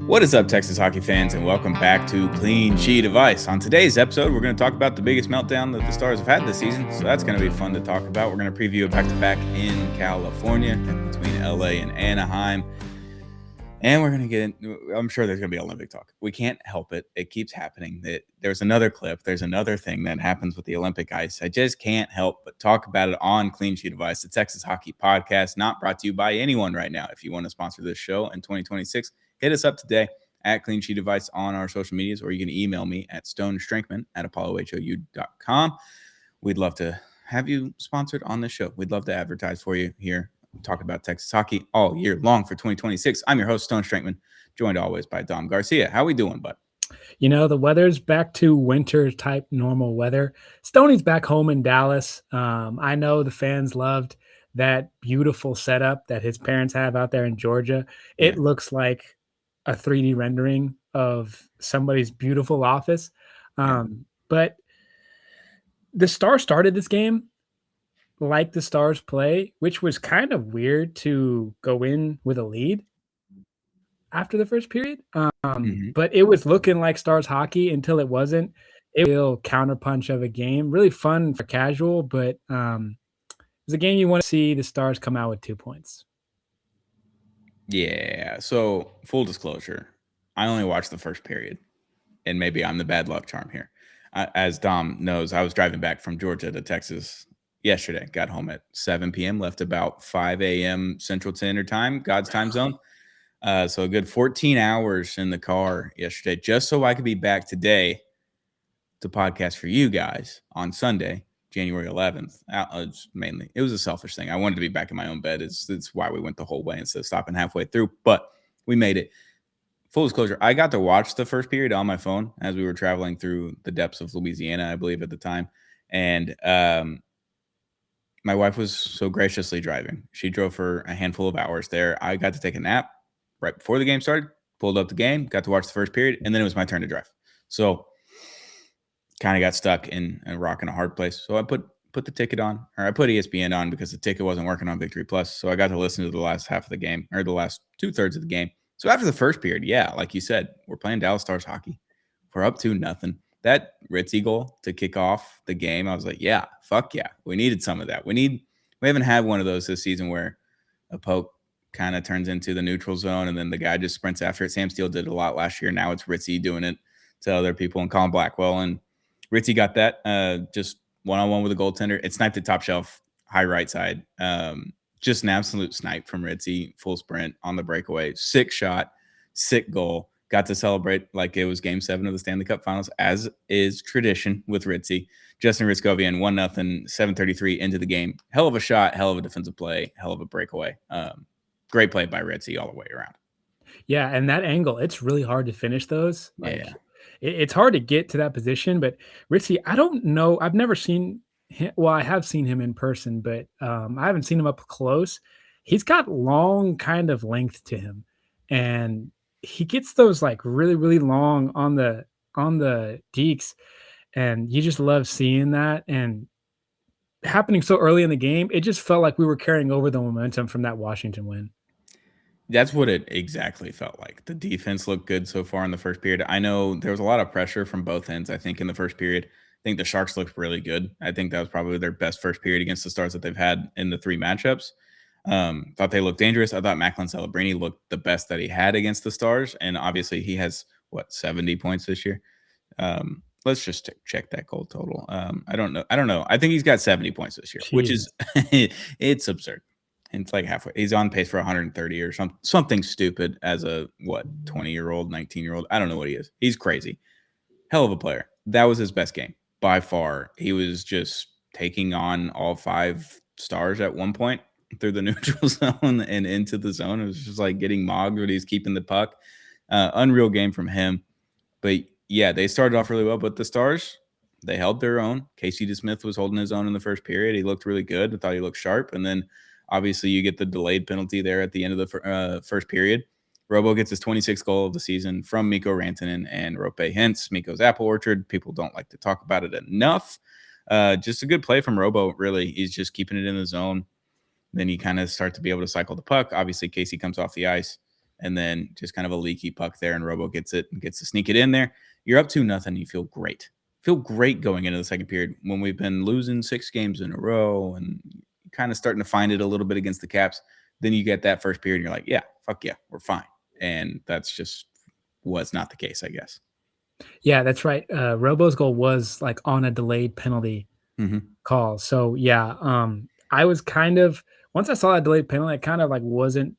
What is up, Texas hockey fans, and welcome back to Clean Sheet of Ice. On today's episode, we're going to talk about the biggest meltdown that the Stars have had this season, so that's going to be fun to talk about. We're going to preview a back-to-back in California between LA and Anaheim, and we're going to get in. I'm sure there's going to be Olympic talk. We can't help it. It keeps happening. There's another clip. There's another thing that happens with the Olympic ice. I just can't help but talk about it on Clean Sheet of Ice, the Texas Hockey Podcast, not brought to you by anyone right now. If you want to sponsor this show in 2026, hit us up today at Clean Sheet of Ice on our social medias, or you can email me at stonestrankman@apollohou.com. We'd love to have you sponsored on this show. We'd love to advertise for you here, talking about Texas hockey all year long for 2026. I'm your host, Stone Strankman, joined always by Dom Garcia. How we doing, bud? You know, the weather's back to winter type normal weather. Stoney's back home in Dallas. I know the fans loved that beautiful setup that his parents have out there in Georgia. It looks like a 3D rendering of somebody's beautiful office. But the Stars started this game like the Stars play, which was kind of weird to go in with a lead after the first period. But it was looking like Stars hockey until it wasn't. It was a real counterpunch of a game. Really fun for casual, but it was a game you want to see the Stars come out with 2 points. Yeah, so full disclosure, I only watched the first period, and maybe I'm the bad luck charm here. As Dom knows, I was driving back from Georgia to Texas yesterday. Got home at 7 p.m., left about 5 a.m. Central Standard Time, God's time zone. So a good 14 hours in the car yesterday, just so I could be back today to podcast for you guys on Sunday, January 11th. It was a selfish thing. I wanted to be back in my own bed. It's why we went the whole way instead of stopping halfway through, but we made it. Full disclosure, I got to watch the first period on my phone as we were traveling through the depths of Louisiana, I believe at the time. And my wife was so graciously driving. She drove for a handful of hours there. I got to take a nap right before the game started, pulled up the game, got to watch the first period, and then it was my turn to drive. So kind of got stuck in a rock and a hard place. So I put the ticket on, or I put ESPN on because the ticket wasn't working on Victory Plus. So I got to listen to the last half of the game, or the last 2/3 of the game. So after the first period, yeah, like you said, we're playing Dallas Stars hockey. We're up 2-0. That Ritzy goal to kick off the game, I was like, yeah, fuck yeah. We needed some of that. We haven't had one of those this season where a poke kind of turns into the neutral zone and then the guy just sprints after it. Sam Steele did it a lot last year. Now it's Ritzy doing it to other people and Colin Blackwell. And Ritzy got that just one-on-one with a goaltender. It sniped the top shelf, high right side. Just an absolute snipe from Ritzy, full sprint on the breakaway. Sick shot, sick goal. Got to celebrate like it was Game 7 of the Stanley Cup Finals, as is tradition with Ritzy. Justin Ritzkovian, 1-0, 7:33 into the game. Hell of a shot, hell of a defensive play, hell of a breakaway. Great play by Ritzy all the way around. Yeah, and that angle, it's really hard to finish those. Yeah. It's hard to get to that position, but Ritzy, I don't know. I've never seen him. Well, I have seen him in person, but I haven't seen him up close. He's got long kind of length to him, and he gets those like really, really long on the deeks, and you just love seeing that. And happening so early in the game, it just felt like we were carrying over the momentum from that Washington win. That's what it exactly felt like. The defense looked good so far in the first period. I know there was a lot of pressure from both ends, I think, in the first period. I think the Sharks looked really good. I think that was probably their best first period against the Stars that they've had in the 3 matchups. Thought they looked dangerous. I thought Macklin Celebrini looked the best that he had against the Stars. And obviously he has, 70 points this year? Let's just check that goal total. I don't know. I think he's got 70 points this year, which is it's absurd. And it's like halfway. He's on pace for 130 or something stupid as a 20-year-old, 19-year-old. I don't know what he is. He's crazy. Hell of a player. That was his best game by far. He was just taking on all 5 Stars at one point through the neutral zone and into the zone. It was just like getting mogged, but he's keeping the puck. Unreal game from him. But yeah, they started off really well, but the Stars, they held their own. Casey DeSmith was holding his own in the first period. He looked really good. I thought he looked sharp. And then obviously you get the delayed penalty there at the end of the first period. Robo gets his 26th goal of the season from Mikko Rantanen and Roope Hintz, Mikko's Apple Orchard. People don't like to talk about it enough. Just a good play from Robo, really. He's just keeping it in the zone. Then you kind of start to be able to cycle the puck. Obviously, Casey comes off the ice. and then just kind of a leaky puck there, and Robo gets it and gets to sneak it in there. You're up 2-0. You feel great. Feel great going into the second period when we've been losing 6 games in a row and kind of starting to find it a little bit against the Caps. Then you get that first period, and you're like, yeah, fuck yeah, we're fine. And that's just was not the case, I guess. Yeah, that's right. Robo's goal was like on a delayed penalty Mm-hmm. call. So yeah, I was kind of once I saw that delayed penalty, I kind of like wasn't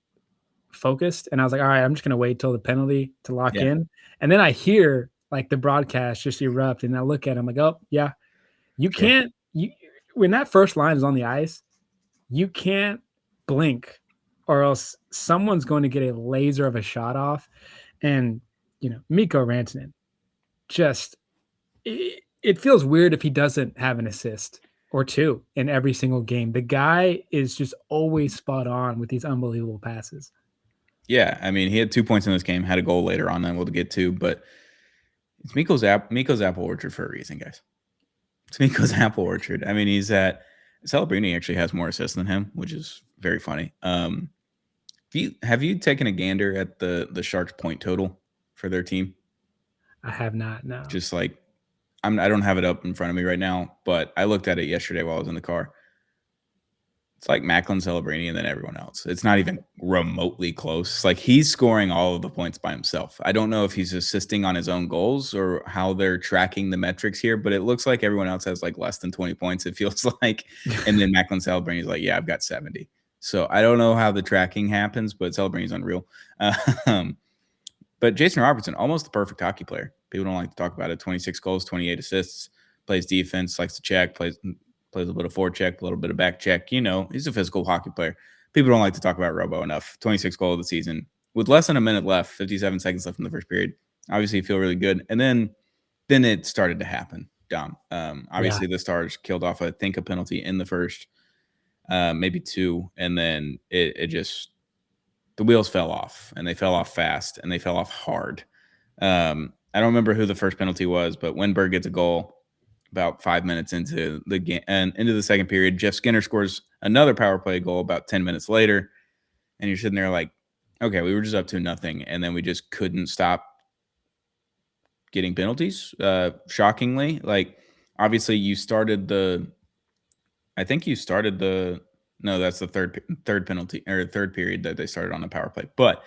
focused, and I was like, all right, I'm just gonna wait till the penalty to lock Yeah, in. And then I hear like the broadcast just erupt, and I look at him like, oh yeah, you sure. can't you when that first line is on the ice, you can't blink or else someone's going to get a laser of a shot off. And Mikko Rantanen just it feels weird if he doesn't have an assist or two in every single game. The guy is just always spot on with these unbelievable passes. Yeah, I mean, he had 2 points in this game, had a goal later on that we'll get to, but it's Miko's apple orchard for a reason, guys. It's Miko's apple orchard. I mean, he's at Celebrini actually has more assists than him, which is very funny. Have you taken a gander at the Sharks point total for their team? I have not, no. Just like I don't have it up in front of me right now, but I looked at it yesterday while I was in the car. It's like Macklin Celebrini and then everyone else. It's not even remotely close. Like he's scoring all of the points by himself. I don't know if he's assisting on his own goals or how they're tracking the metrics here, but it looks like everyone else has like less than 20 points, it feels like. And then Macklin Celebrini's like, yeah, I've got 70. So I don't know how the tracking happens, but Celebrini's unreal. Um, but Jason Robertson, almost the perfect hockey player. People don't like to talk about it. 26 goals, 28 assists, plays defense, likes to check, plays a little bit of forecheck, a little bit of back check. He's a physical hockey player. People don't like to talk about Robo enough. 26 goal of the season with less than a minute left, 57 seconds left in the first period. Obviously, you feel really good. And then it started to happen, Dom. Yeah. Obviously, the Stars killed off, I think, a penalty in the first, maybe two. And then it just, the wheels fell off, and they fell off fast, and they fell off hard. I don't remember who the first penalty was, but Wenberg gets a goal about 5 minutes into the game and into the second period. Jeff Skinner scores another power play goal about 10 minutes later. And you're sitting there like, okay, we were just up to nothing. And then we just couldn't stop getting penalties. Shockingly, like obviously I think you started no, that's the third penalty or third period that they started on the power play. But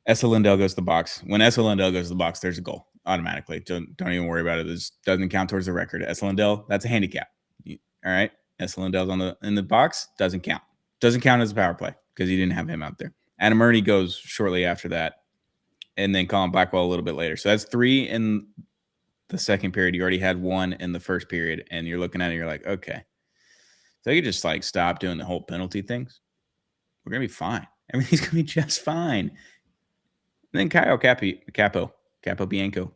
Esa Lindell goes to the box. When Esa Lindell goes to the box, there's a goal automatically. Don't even worry about it. This doesn't count towards the record. Esa Lindell, that's a handicap. All right. Esa Lindell's in the box, doesn't count. Doesn't count as a power play because you didn't have him out there. Adam Murney goes shortly after that, and then Colin Blackwell a little bit later. So that's 3 in the second period. You already had 1 in the first period, and you're looking at it, you're like, okay, so you could just like stop doing the whole penalty things. We're gonna be fine. Everything's gonna be just fine. And then Kyle Capo Bianco,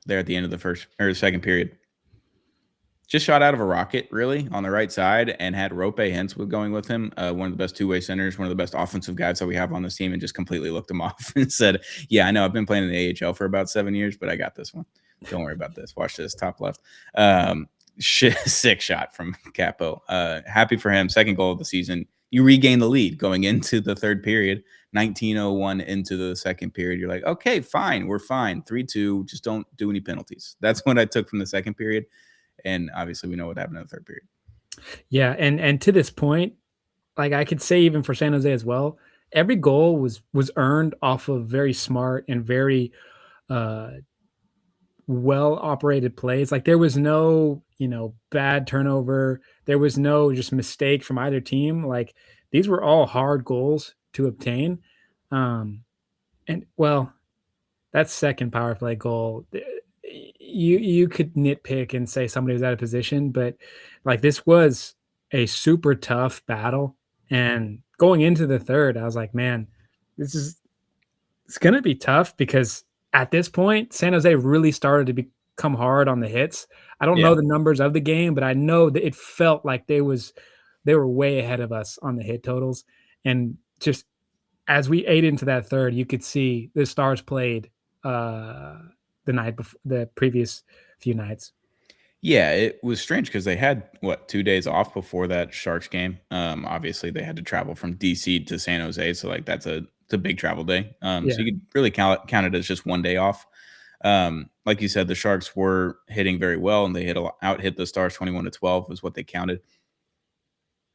there at the end of the second period, just shot out of a rocket, really, on the right side, and had Rope Hintz going with him, one of the best two-way centers, one of the best offensive guys that we have on this team, and just completely looked him off and said, yeah, I know I've been playing in the AHL for about 7 years, but I got this one. Don't worry about this. Watch this, top left. Sick shot from Capo. Happy for him. Second goal of the season. You regain the lead going into the third period. 19:01 into the second period. You're like, okay, fine. We're fine. 3-2. Just don't do any penalties. That's what I took from the second period. And obviously, we know what happened in the third period. Yeah, and to this point, like I could say even for San Jose as well, every goal was earned off of very smart and very uh well operated plays. Like there was no, bad turnover. There was no just mistake from either team. Like these were all hard goals to obtain. Um and well, that second power play goal, you could nitpick and say somebody was out of position, but like this was a super tough battle. And going into the third, I was like, man, this is it's gonna be tough because at this point, San Jose really started to become hard on the hits. I don't Yeah. know the numbers of the game, but I know that it felt like they were way ahead of us on the hit totals. And just as we ate into that third, you could see the Stars played uh, the previous few nights. Yeah, it was strange because they had, 2 days off before that Sharks game. Obviously, they had to travel from DC to San Jose, so, like, that's a It's a big travel day. So Yeah. you could really count it as just one day off. Like you said, the Sharks were hitting very well, and they out hit the Stars 21-12 was what they counted.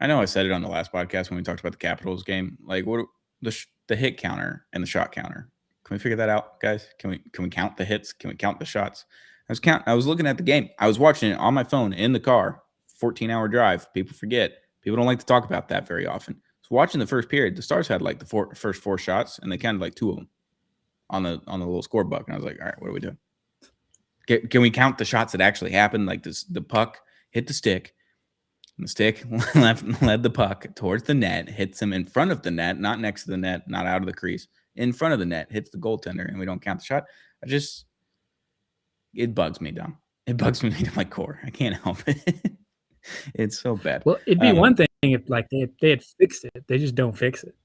I know I said it on the last podcast when we talked about the Capitals game. Like, what the hit counter and the shot counter? Can we figure that out, guys? Can we count the hits? Can we count the shots? I was looking at the game. I was watching it on my phone in the car. 14-hour drive. People forget. People don't like to talk about that very often. So watching the first period, the Stars had like the first four shots, and they counted like two of them on the little scorebook. And I was like, all right, what are we doing? Can we count the shots that actually happened? Like this, the puck hit the stick. And the stick led the puck towards the net, hits him in front of the net, not next to the net, not out of the crease, in front of the net, hits the goaltender, and we don't count the shot. It bugs me, Dom. It bugs me to my core. I can't help it. It's so bad. Well, it'd be one thing if like they had fixed it. They just don't fix it.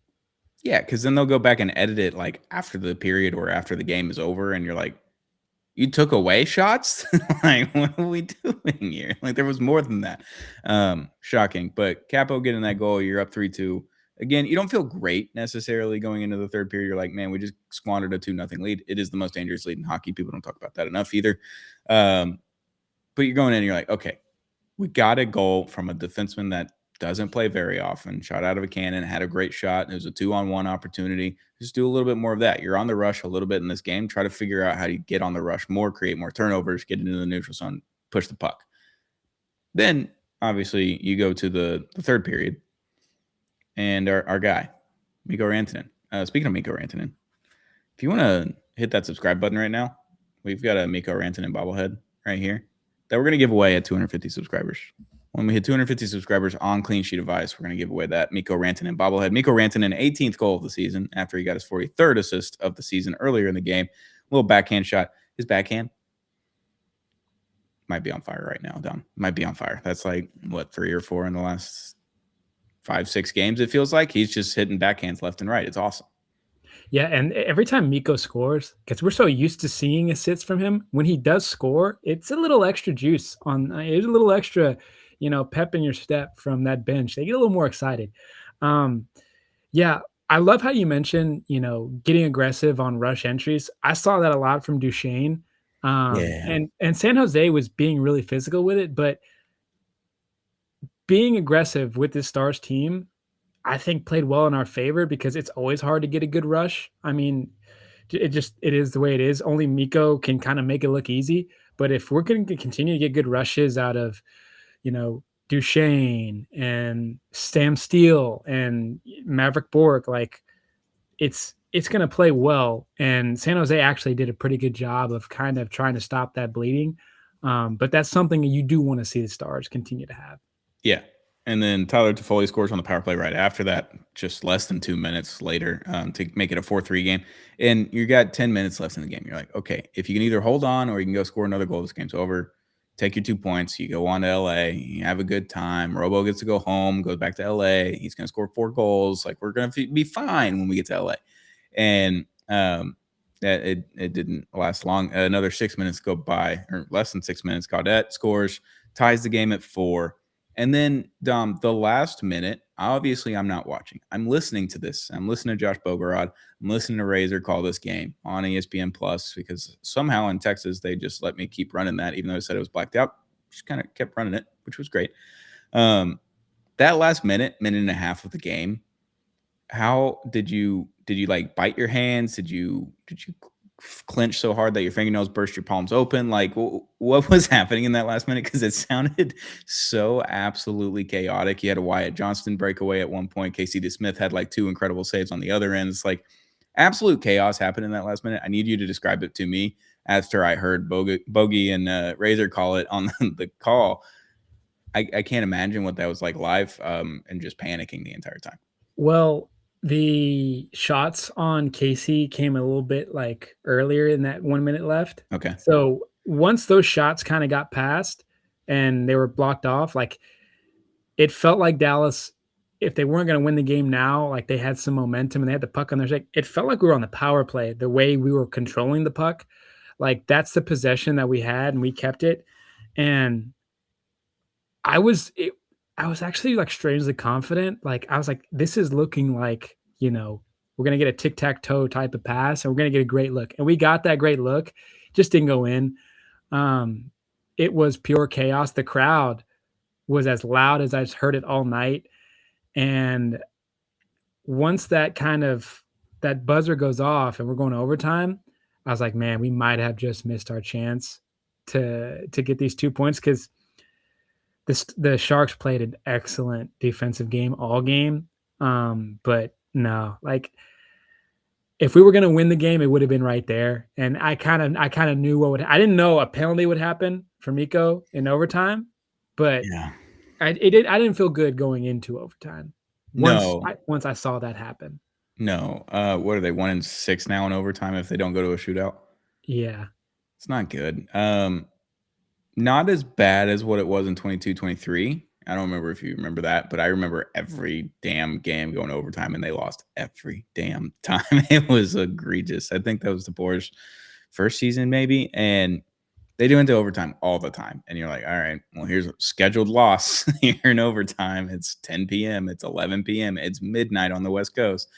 Yeah, because then they'll go back and edit it like after the period or after the game is over, and you're like, you took away shots? Like, what are we doing here? Like, there was more than that. Shocking. But Capo getting that goal, you're up 3-2. Again, you don't feel great necessarily going into the third period. You're like, man, we just squandered a 2-0 lead. It is the most dangerous lead in hockey. People don't talk about that enough either. But you're going in and you're like, okay, we got a goal from a defenseman that doesn't play very often, shot out of a cannon, had a great shot. It was a 2-on-1 opportunity. Just do a little bit more of that. You're on the rush a little bit in this game. Try to figure out how to get on the rush more, create more turnovers, get into the neutral zone, push the puck. Then, obviously, you go to the third period, and our guy, Mikko Rantanen. Speaking of Mikko Rantanen, if you want to hit that subscribe button right now, we've got a Mikko Rantanen bobblehead right here that we're going to give away at 250 subscribers. When we hit 250 subscribers on Clean Sheet Advice, we're going to give away that Mikko Rantanen bobblehead. Mikko Rantanen, 18th goal of the season after he got his 43rd assist of the season earlier in the game. A little backhand shot. His backhand might be on fire right now, Dom. Might be on fire. That's like, what, 3 or 4 in the last 5-6 games, it feels like. He's just hitting backhands left and right. It's awesome. Yeah, and every time Miko scores, because we're so used to seeing assists from him, when he does score, it's a little extra juice on. It's a little extra, pep in your step from that bench. They get a little more excited. Um, yeah, I love how you mentioned, getting aggressive on rush entries. I saw that a lot from Duchesne, Yeah. and San Jose was being really physical with it, but being aggressive with this Stars team, I think played well in our favor because it's always hard to get a good rush. I mean, it is the way it is. Only Miko can kind of make it look easy. But if we're going to continue to get good rushes out of, Duchesne and Stam Steele and Maverick Bork, like it's going to play well. And San Jose actually did a pretty good job of kind of trying to stop that bleeding. But that's something you do want to see the Stars continue to have. Yeah. And then Tyler Toffoli scores on the power play right after that, just less than 2 minutes later, to make it a 4-3 game. And you got 10 minutes left in the game. You're like, okay, if you can either hold on or you can go score another goal, this game's over. Take your 2 points. You go on to LA. You have a good time. Robo gets to go home, goes back to LA. He's going to score 4 goals. Like, we're going to be fine when we get to LA. And it didn't last long. Another 6 minutes go by, or less than 6 minutes. Gaudette scores, ties the game at 4. And then, Dom, the last minute, obviously I'm not watching. I'm listening to this. I'm listening to Josh Bogorod. I'm listening to Razor call this game on ESPN Plus because somehow in Texas they just let me keep running that, even though I said it was blacked out. Just kind of kept running it, which was great. That last minute and a half of the game, how did you like bite your hands? Did you clench so hard that your fingernails burst your palms open? Like, what was happening in that last minute? Because it sounded so absolutely chaotic. You had a Wyatt Johnston breakaway at one point. Casey DeSmith had like 2 incredible saves on the other end. It's like absolute chaos happened in that last minute. I need you to describe it to me after I heard Bogey and Razor call it on the call. I can't imagine what that was like live, and just panicking the entire time. Well, the shots on Casey came a little bit, like, earlier in that 1 minute left. Okay. So, once those shots kinda got passed and they were blocked off, like, it felt like Dallas, if they weren't gonna win the game now, like, they had some momentum and they had the puck on their side. It felt like we were on the power play, the way we were controlling the puck. Like, that's the possession that we had, and we kept it, and I was it I was actually, like, strangely confident. Like, I was like, "This is looking like, We're going to get a tic-tac-toe type of pass, and we're going to get a great look. And we got that great look, just didn't go in. Um, it was pure chaos. The crowd was as loud as I've heard it all night. And once that buzzer goes off and we're going to overtime, I was like, man, we might have just missed our chance to get these 2 points because the Sharks played an excellent defensive game all game. But no, like if we were going to win the game, it would have been right there. And I kind of knew what would. I didn't know a penalty would happen for Miko in overtime, but Yeah. I didn't feel good going into overtime. No. Once I saw that happen. No. What are they, 1-6 now in overtime if they don't go to a shootout? Yeah. It's not good. Not as bad as what it was in 22-23. I don't remember if you remember that, but I remember every damn game going to overtime, and they lost every damn time. It was egregious. I think that was the Boers' first season maybe, and they do into overtime all the time. And you're like, all right, well, here's a scheduled loss here in overtime. It's 10 p.m., it's 11 p.m., it's midnight on the West Coast.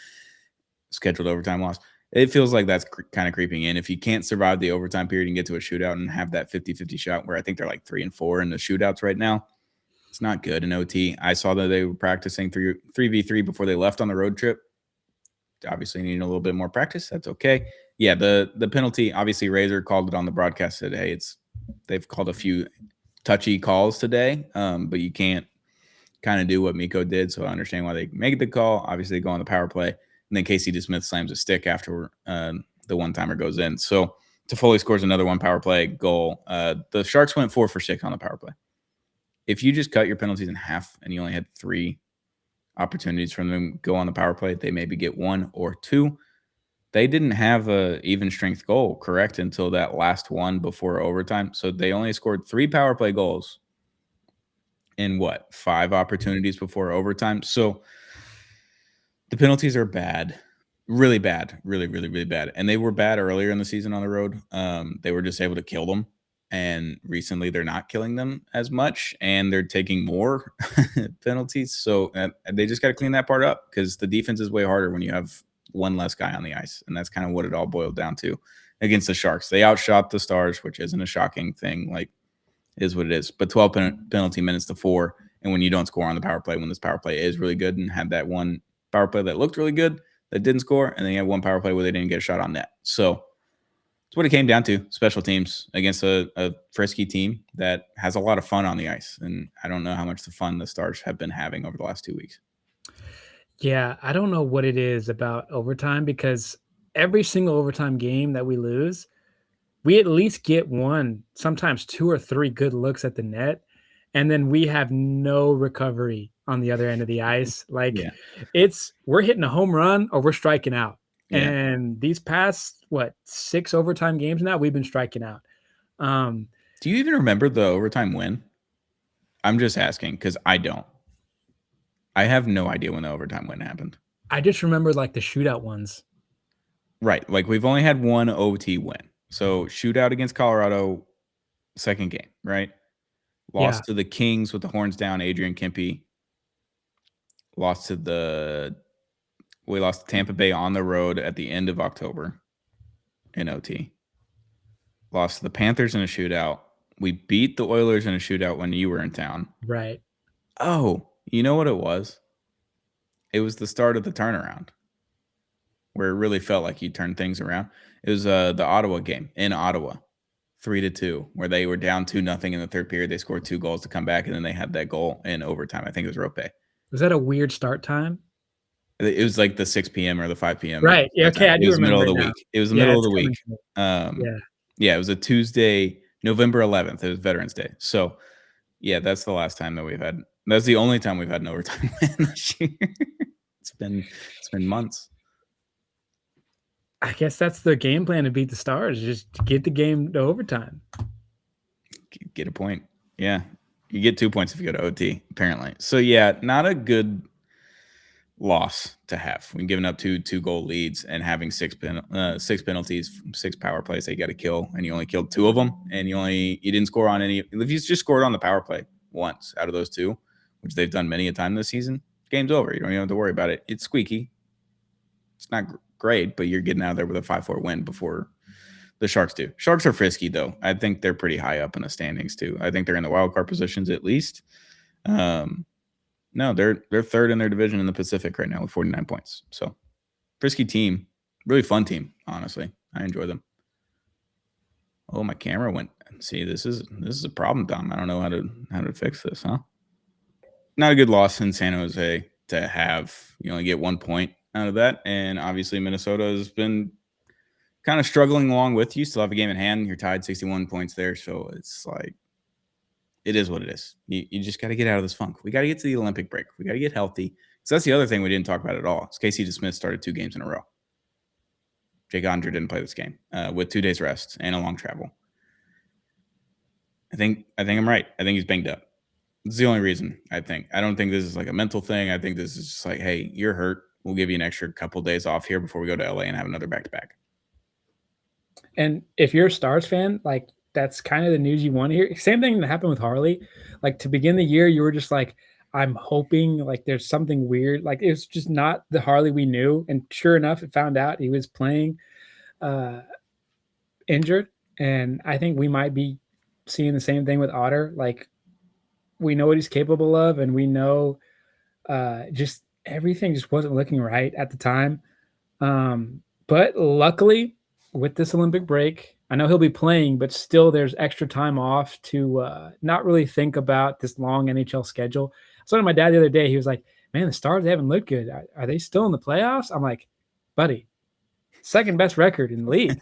Scheduled overtime loss. It feels like that's kind of creeping in. If you can't survive the overtime period and get to a shootout and have that 50-50 shot, where I think they're like 3-4 in the shootouts right now, it's not good in OT. I saw that they were practicing 3v3 before they left on the road trip. Obviously needing a little bit more practice. That's okay. Yeah, the penalty, obviously Razor called it on the broadcast, said, hey, they've called a few touchy calls today, but you can't kind of do what Miko did. So I understand why they make the call. Obviously, they go on the power play. And then Casey DeSmith slams a stick after the one-timer goes in. So Toffoli scores another one power play goal. The Sharks went 4 for 6 on the power play. If you just cut your penalties in half and you only had 3 opportunities from them go on the power play, they maybe get 1 or 2. They didn't have a even strength goal, correct, until that last one before overtime. So they only scored 3 power play goals in 5 opportunities before overtime. So the penalties are bad, really bad, really, really, really bad. And they were bad earlier in the season on the road. They were just able to kill them. And recently they're not killing them as much and they're taking more penalties. So they just got to clean that part up because the defense is way harder when you have one less guy on the ice. And that's kind of what it all boiled down to against the Sharks. They outshot the Stars, which isn't a shocking thing. Like, it is what it is. But 12 penalty minutes to 4. And when you don't score on the power play, when this power play is really good and had that one power play that looked really good that didn't score, and then you had one power play where they didn't get a shot on net. So it's what it came down to, special teams against a frisky team that has a lot of fun on the ice. And I don't know how much the fun the Stars have been having over the last 2 weeks. Yeah, I don't know what it is about overtime because every single overtime game that we lose, we at least get 1, sometimes 2 or 3 good looks at the net, and then we have no recovery on the other end of the ice. Like, Yeah. we're hitting a home run or we're striking out. Yeah. And these past, 6 overtime games now, we've been striking out. Do you even remember the overtime win? I'm just asking because I don't. I have no idea when the overtime win happened. I just remember, like, the shootout ones. Right. Like, we've only had one OT win. So shootout against Colorado, second game, right? Yeah, Lost to the Kings with the horns down, Adrian Kempe. We lost to Tampa Bay on the road at the end of October in OT. Lost to the Panthers in a shootout. We beat the Oilers in a shootout when you were in town. right. Oh, you know what it was? It was the start of the turnaround where it really felt like you turned things around. It was the Ottawa game in Ottawa, 3-2, where they were down 2-0 in the third period. They scored 2 goals to come back, and then they had that goal in overtime. I think it was Rope. Was that a weird start time? It was like the 6 p.m. or the 5 p.m. Right. Yeah, start okay, time. I It do was the middle remember of it the now. week. It was the Yeah, middle of it's the coming week. to me. Yeah. Yeah, it was a Tuesday, November 11th. It was Veterans Day. So, yeah, that's the last time that we've had. That's the only time we've had an overtime win this year. It's been months. I guess that's the game plan to beat the Stars, just get the game to overtime. Get a point. Yeah, you get 2 points if you go to OT. Apparently, so yeah, not a good loss to have when giving up two goal leads and having 6 penalties, 6 power plays that you got to kill, and you only killed 2 of them, and you didn't score on any. If you just scored on the power play once out of those 2, which they've done many a time this season, game's over. You don't even have to worry about it. It's squeaky. It's not great, but you're getting out of there with a 5-4 win before the Sharks do. Sharks are frisky, though. I think they're pretty high up in the standings, too. I think they're in the wild card positions at least. No, they're third in their division in the Pacific right now with 49 points. So, frisky team. Really fun team, honestly. I enjoy them. Oh, my camera went. See, this is a problem, Dom. I don't know how to fix this, huh? Not a good loss in San Jose to have. You only get 1 point out of that, and obviously Minnesota has been kind of struggling along with you. Still have a game in hand. You're tied 61 points there, so it's like it is what it is. You just got to get out of this funk. We got to get to the Olympic break. We got to get healthy. So that's the other thing we didn't talk about at all. Casey DeSmith started 2 games in a row. Jake Andre didn't play this game with 2 days rest and a long travel. I think I'm right. I think he's banged up. It's the only reason, I think. I don't think this is like a mental thing. I think this is just like, hey, you're hurt. We'll give you an extra couple days off here before we go to LA and have another back-to-back. And if you're a Stars fan, like that's kind of the news you want to hear. Same thing that happened with Harley. Like to begin the year, you were just like, I'm hoping like there's something weird. Like it was just not the Harley we knew. And sure enough, it found out he was playing injured. And I think we might be seeing the same thing with Otter. Like we know what he's capable of, and we know just everything just wasn't looking right at the time. But luckily, with this Olympic break, I know he'll be playing, but still there's extra time off to not really think about this long NHL schedule. I was talking to my dad the other day. He was like, man, the Stars, they haven't looked good. Are they still in the playoffs? I'm like, buddy, second best record in the league.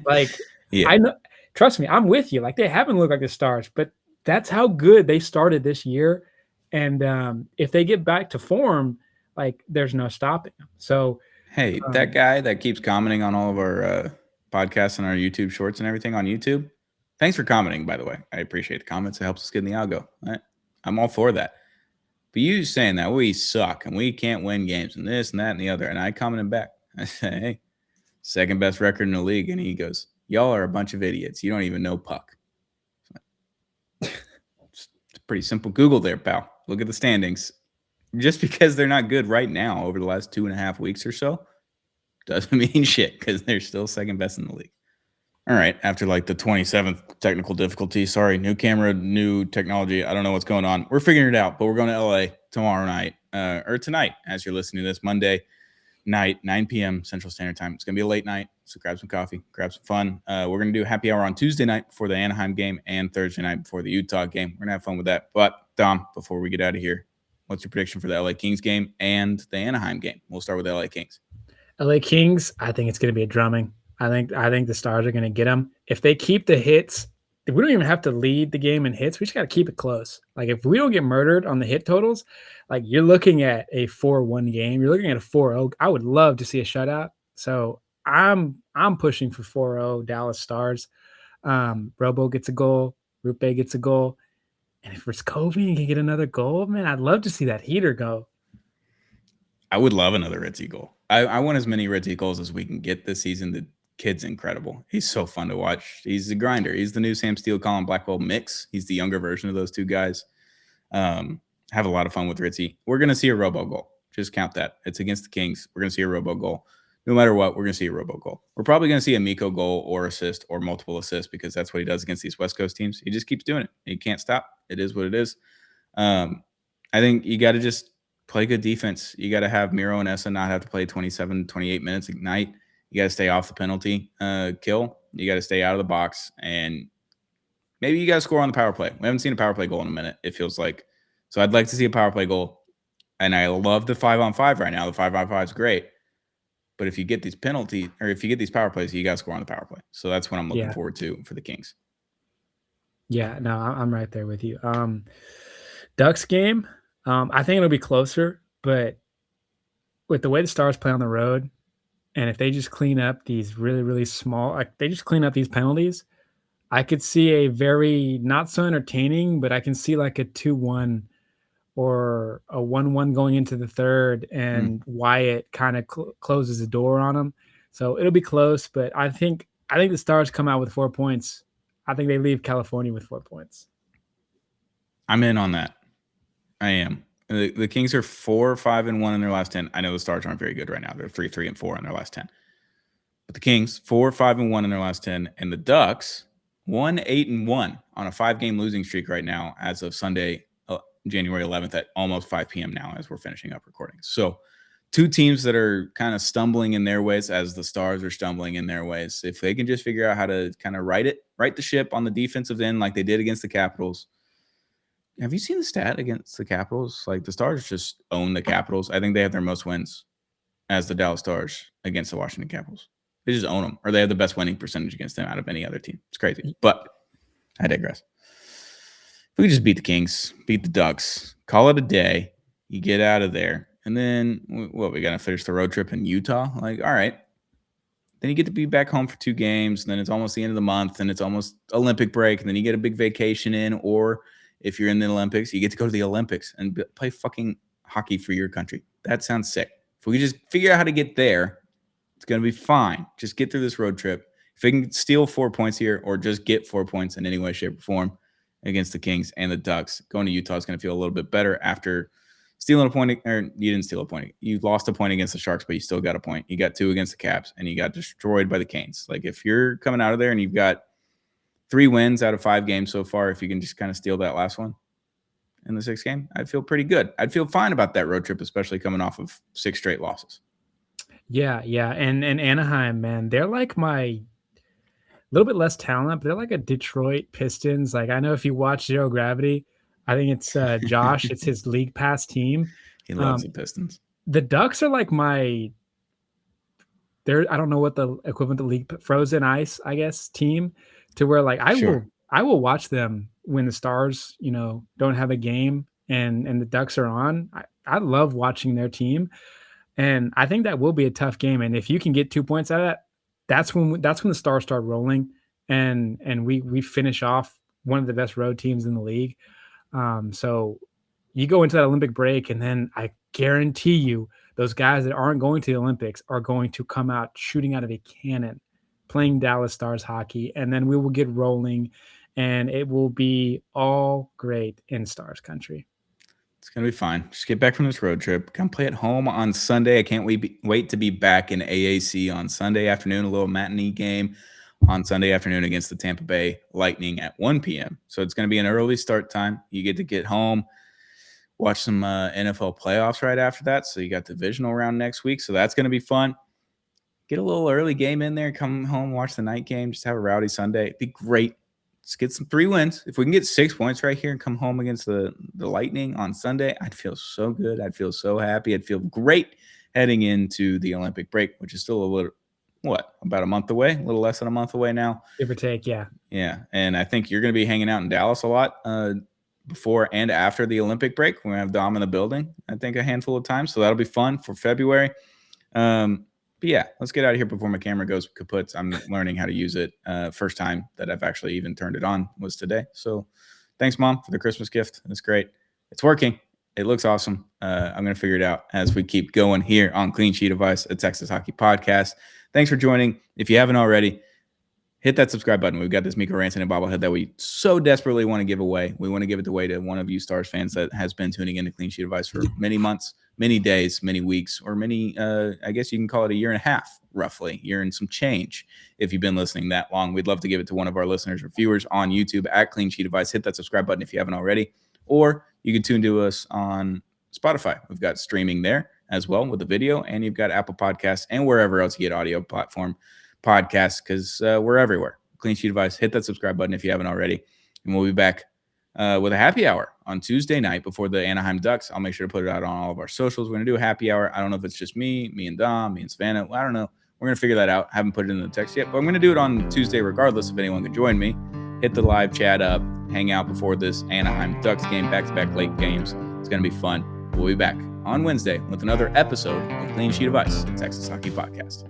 Like, yeah. I know, trust me, I'm with you. Like, they haven't looked like the Stars, but that's how good they started this year. And if they get back to form, like, there's no stopping them. So, hey, that guy that keeps commenting on all of our podcasts and our YouTube shorts and everything on YouTube, thanks for commenting, by the way. I appreciate the comments. It helps us get in the algo. I'm all for that. But you saying that we suck and we can't win games and this and that and the other, and I commented back. I say, hey, second best record in the league. And he goes, y'all are a bunch of idiots. You don't even know puck. It's pretty simple Google there, pal. Look at the standings. Just because they're not good right now over the last 2.5 weeks or so doesn't mean shit because they're still second best in the league. All right, after like the 27th technical difficulty, sorry, new camera, new technology. I don't know what's going on. We're figuring it out, but we're going to LA tomorrow night or tonight as you're listening to this Monday night, 9 p.m. Central Standard Time. It's going to be a late night, so grab some coffee, grab some fun. We're going to do happy hour on Tuesday night before the Anaheim game and Thursday night before the Utah game. We're going to have fun with that. But, Dom, before we get out of here, what's your prediction for the LA Kings game and the Anaheim game? We'll start with the LA Kings. LA Kings, I think it's going to be a drumming. I think the Stars are going to get them. If they keep the hits, we don't even have to lead the game in hits. We just got to keep it close. Like if we don't get murdered on the hit totals, like you're looking at a 4-1 game. You're looking at a 4-0. I would love to see a shutout. So I'm pushing for 4-0 Dallas Stars. Robo gets a goal. Rupe gets a goal. And if it's Kobe can get another goal, man, I'd love to see that heater go. I would love another Ritzy goal. I want as many Ritzy goals as we can get this season. The kid's incredible. He's so fun to watch. He's a grinder. He's the new Sam Steele, Colin Blackwell mix. He's the younger version of those two guys. Have a lot of fun with Ritzy. We're going to see a robo goal. Just count that. It's against the Kings. We're going to see a robo goal. No matter what, we're going to see a robo goal. We're probably going to see a Mikko goal or assist or multiple assists because that's what he does against these West Coast teams. He just keeps doing it. He can't stop. It is what it is. I think you got to just play good defense. You got to have Miro and Essa not have to play 27, 28 minutes a night. You got to stay off the penalty kill. You got to stay out of the box. And maybe you got to score on the power play. We haven't seen a power play goal in a minute, it feels like. So I'd like to see a power play goal. And I love the 5-on-5 right now. The 5-on-5 is great. But if you get these penalties or if you get these power plays, you got to score on the power play. So that's what I'm looking forward to for the Kings. Yeah, no, I'm right there with you. Ducks game, I think it'll be closer, but with the way the Stars play on the road, and if they just clean up these really, really small, like they just clean up these penalties, I could see a very not so entertaining, but I can see like a 2-1 or a 1-1 going into the third, and Wyatt kind of closes the door on them. So it'll be close, but I think the Stars come out with 4 points. I think they leave California with 4 points. I'm in on that. I am. The Kings are 4-5-1 in their last 10. I know the Stars aren't very good right now. They're 3-3-4 in their last 10. But the Kings 4-5-1 in their last 10, and the Ducks 1-8-1 on a 5-game losing streak right now as of Sunday, January 11th at almost 5 p.m. now as we're finishing up recording. So two teams that are kind of stumbling in their ways as the Stars are stumbling in their ways. If they can just figure out how to kind of right the ship on the defensive end like they did against the Capitals. Have you seen the stat against the Capitals? Like, the Stars just own the Capitals. I think they have their most wins as the Dallas Stars against the Washington Capitals. They just own them, or they have the best winning percentage against them out of any other team. It's crazy, but I digress. If we just beat the Kings, beat the Ducks, call it a day, you get out of there, and then we got to finish the road trip in Utah? Like, all right. Then you get to be back home for 2 games, and then it's almost the end of the month, and it's almost Olympic break, and then you get a big vacation in, or if you're in the Olympics, you get to go to the Olympics and play fucking hockey for your country. That sounds sick. If we just figure out how to get there, it's going to be fine. Just get through this road trip. If we can steal 4 points here or just get 4 points in any way, shape, or form against the Kings and the Ducks, going to Utah is going to feel a little bit better after stealing a point. Or you didn't steal a point. You lost a point against the Sharks, but you still got a point. You got 2 against the Caps, and you got destroyed by the Canes. Like, if you're coming out of there and you've got 3 wins out of 5 games so far, if you can just kind of steal that last one in the 6th game, I'd feel pretty good. I'd feel fine about that road trip, especially coming off of 6 straight losses. Yeah, and Anaheim, man, they're like my little bit less talent, but they're like a Detroit Pistons. Like, I know if you watch Zero Gravity, I think it's Josh, it's his league pass team. He loves the Pistons. The Ducks are like I don't know what the equivalent to league Frozen Ice, I guess, team, to where like I will watch them when the Stars, don't have a game and the Ducks are on. I love watching their team. And I think that will be a tough game. And if you can get 2 points out of that, that's when the Stars start rolling, and we finish off one of the best road teams in the league. So you go into that Olympic break, and then I guarantee you those guys that aren't going to the Olympics are going to come out shooting out of a cannon, playing Dallas Stars hockey, and then we will get rolling, and it will be all great in Stars country. It's going to be fine. Just get back from this road trip. Come play at home on Sunday. I can't wait to be back in AAC on Sunday afternoon, a little matinee game on Sunday afternoon against the Tampa Bay Lightning at 1 p.m. So it's going to be an early start time. You get to get home, watch some NFL playoffs right after that. So you got the divisional round next week. So that's going to be fun. Get a little early game in there. Come home, watch the night game. Just have a rowdy Sunday. It'd be great. Let's get some 3 wins. If we can get 6 points right here and come home against the Lightning on Sunday, I'd feel so good. I'd feel so happy. I'd feel great heading into the Olympic break, which is still a little, about a month away? A little less than a month away now. Give or take, yeah. Yeah, and I think you're going to be hanging out in Dallas a lot before and after the Olympic break. We're going to have Dom in the building, I think, a handful of times. So that'll be fun for February. But yeah, let's get out of here before my camera goes kaput. I'm learning how to use it. First time that I've actually even turned it on was today. So thanks, Mom, for the Christmas gift. It's great. It's working. It looks awesome. I'm going to figure it out as we keep going here on Clean Sheet of Ice, a Texas Hockey Podcast. Thanks for joining. If you haven't already, hit that subscribe button. We've got this Mikko Rantanen bobblehead that we so desperately want to give away. We want to give it away to one of you Stars fans that has been tuning into Clean Sheet of Ice for many months, many days, many weeks, or many, I guess you can call it a year and a half, roughly, year and some change. If you've been listening that long, we'd love to give it to one of our listeners or viewers on YouTube at Clean Sheet of Ice. Hit that subscribe button if you haven't already, or you can tune to us on Spotify. We've got streaming there as well with the video, and you've got Apple Podcasts and wherever else you get audio platform podcasts, because we're everywhere. Clean Sheet of Ice. Hit that subscribe button if you haven't already, and we'll be back with a happy hour on Tuesday night before the Anaheim Ducks. I'll make sure to put it out on all of our socials. We're going to do a happy hour. I don't know if it's just me and Dom, me and Savannah. I don't know. We're going to figure that out. Haven't put it in the text yet, but I'm going to do it on Tuesday regardless if anyone can join me. Hit the live chat up, hang out before this Anaheim Ducks game, back-to-back late games. It's going to be fun. We'll be back on Wednesday with another episode of Clean Sheet of Ice, a Texas Hockey Podcast.